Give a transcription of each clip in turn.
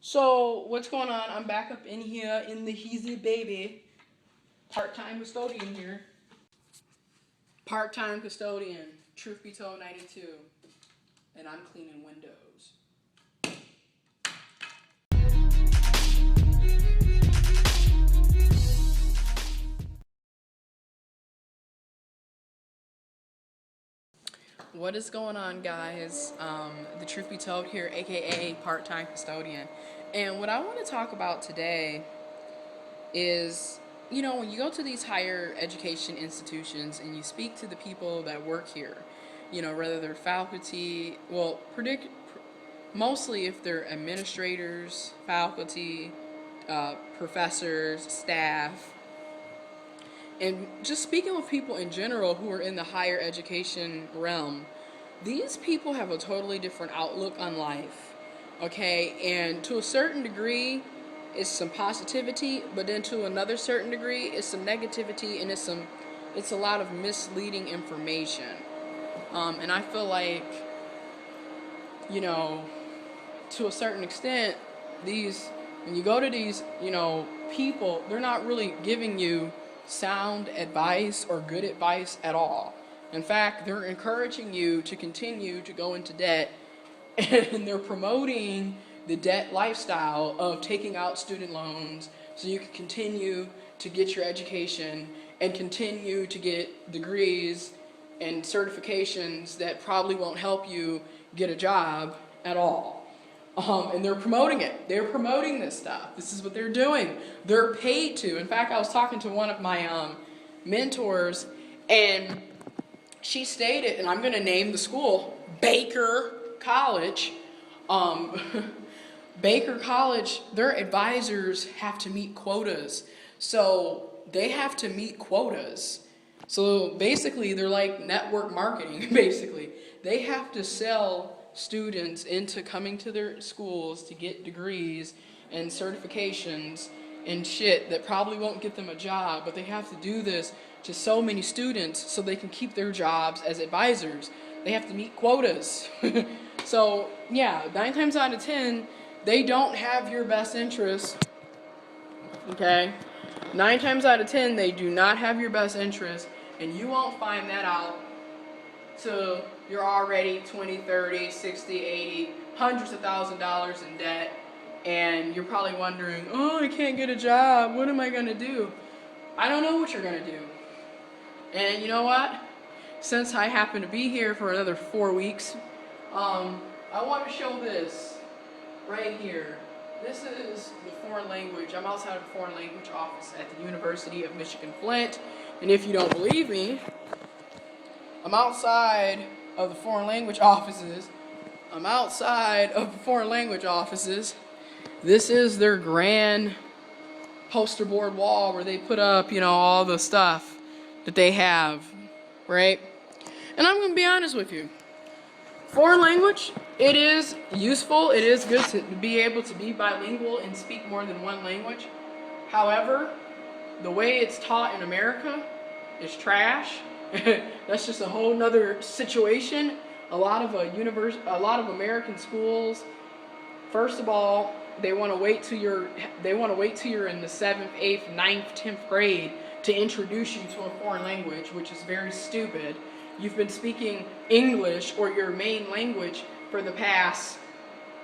So what's going on? I'm back up in here in the Heezy baby. Part-time custodian here. Part-time custodian. Truth be told, 92. And I'm cleaning windows. What is going on, guys? The Truth Be Told here, aka part-time custodian. And what I want to talk about today is, when you go to these higher education institutions and you speak to the people that work here, whether they're faculty, well, mostly if they're administrators, faculty, professors, staff, and just speaking with people in general who are in the higher education realm, these people have a totally different outlook on life, okay? And to a certain degree, it's some positivity, but then to another certain degree, it's some negativity, and it's a lot of misleading information. And I feel like, to a certain extent, when you go to these, people, they're not really giving you sound advice or good advice at all. In fact, they're encouraging you to continue to go into debt, and they're promoting the debt lifestyle of taking out student loans so you can continue to get your education and continue to get degrees and certifications that probably won't help you get a job at all. And they're promoting it. They're promoting this stuff. This is what they're doing. They're paid to. In fact, I was talking to one of my mentors, and she stated, and I'm going to name the school, Baker College. Baker College, their advisors have to meet quotas. So they have to meet quotas. So basically, they're like network marketing, basically. They have to sell students into coming to their schools to get degrees and certifications and shit that probably won't get them a job, but they have to do this to so many students so they can keep their jobs as advisors. They have to meet quotas. So yeah, 9 times out of 10, they don't have your best interest, okay? 9 times out of 10, they do not have your best interest, and you won't find that out till you're already 20, 30, 60, 80, hundreds of $1,000s in debt, and you're probably wondering, oh, I can't get a job. What am I going to do? I don't know what you're going to do. And you know what? Since I happen to be here for another 4 weeks, I want to show this right here. This is the foreign language. I'm outside of the foreign language office at the University of Michigan Flint. And if you don't believe me, I'm outside of the foreign language offices. This is their grand poster board wall where they put up, all the stuff that they have, right? And I'm going to be honest with you. Foreign language, it is useful. It is good to be able to be bilingual and speak more than one language. However, the way it's taught in America is trash. That's just a whole nother situation. A lot of American schools, first of all, they want to wait till you're in the 7th, 8th, 9th, 10th grade to introduce you to a foreign language, which is very stupid. You've been speaking English or your main language for the past,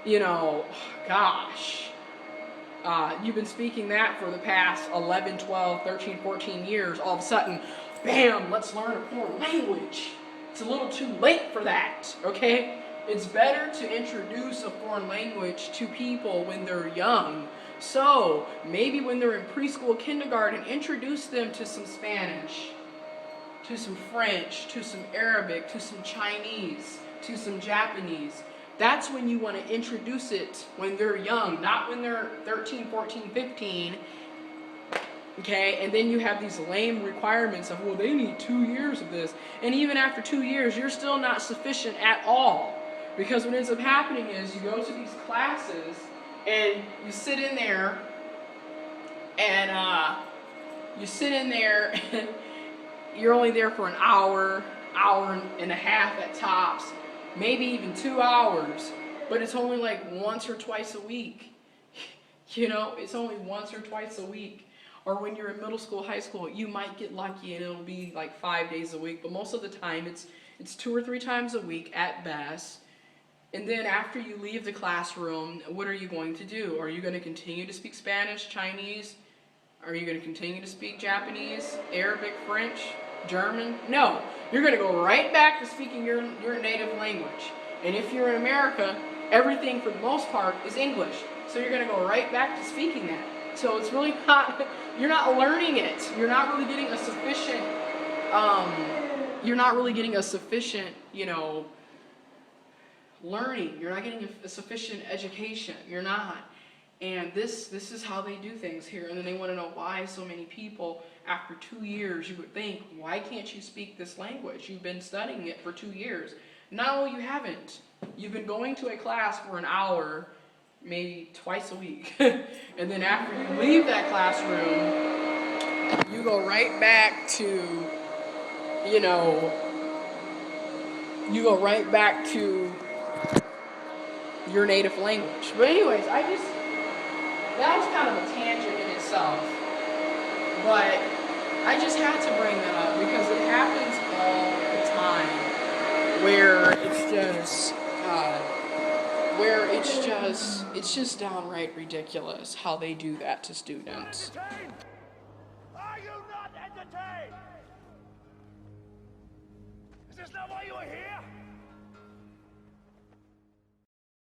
you've been speaking that for the past 11, 12, 13, 14 years. All of a sudden, bam, let's learn a foreign language. It's a little too late for that, okay? It's better to introduce a foreign language to people when they're young. So, maybe when they're in preschool, kindergarten, introduce them to some Spanish, to some French, to some Arabic, to some Chinese, to some Japanese. That's when you want to introduce it when they're young, not when they're 13, 14, 15. Okay, and then you have these lame requirements of, well, they need 2 years of this. And even after 2 years, you're still not sufficient at all. Because what ends up happening is you go to these classes and you sit in there and you're only there for an hour, hour and a half at tops, maybe even 2 hours. But it's only like once or twice a week. You know, it's only once or twice a week. Or when you're in middle school, high school, you might get lucky and it'll be like 5 days a week. But most of the time, it's 2 or 3 times a week at best. And then after you leave the classroom, what are you going to do? Are you going to continue to speak Spanish, Chinese? Are you going to continue to speak Japanese, Arabic, French, German? No. You're going to go right back to speaking your native language. And if you're in America, everything for the most part is English. So you're going to go right back to speaking that. So it's really not, you're not learning it. You're not really getting a sufficient, you know, learning. You're not getting a sufficient education. You're not. And this is how they do things here. And then they want to know why so many people, after 2 years, you would think, why can't you speak this language? You've been studying it for 2 years. No, you haven't. You've been going to a class for an hour, maybe twice a week. And then after you leave that classroom, you go right back to, you know, your native language. But anyways, that was kind of a tangent in itself. But I just had to bring that up because it happens all the time where it's just downright ridiculous how they do that to students. Are you not entertained? Is this not why you are here?